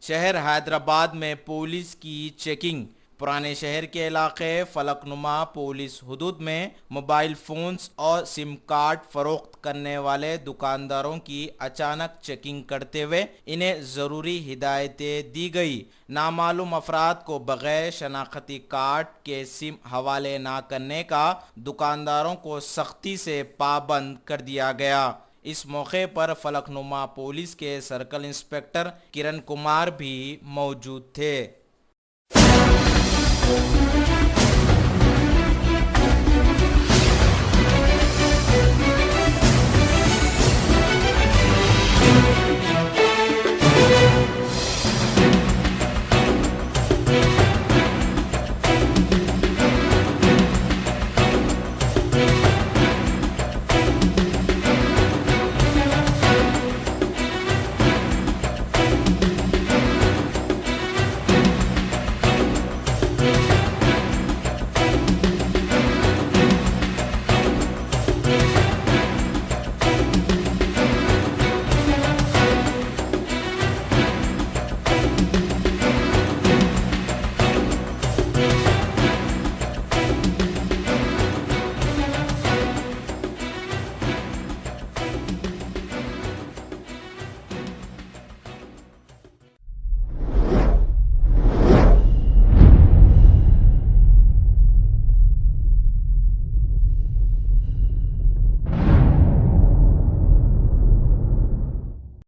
शहर हैदराबाद में पुलिस की चेकिंग। पुराने शहर के इलाके फलकनुमा पुलिस हुदूद में मोबाइल फोन्स और सिम कार्ड फरोख्त करने वाले दुकानदारों की अचानक चेकिंग करते हुए इन्हें ज़रूरी हिदायतें दी गई। नामालूम अफराद को बगैर शनाख्ती कार्ड के सिम हवाले ना करने का दुकानदारों को सख्ती से पाबंद कर दिया गया। इस मौके पर फलकनुमा पुलिस के सर्कल इंस्पेक्टर किरण कुमार भी मौजूद थे।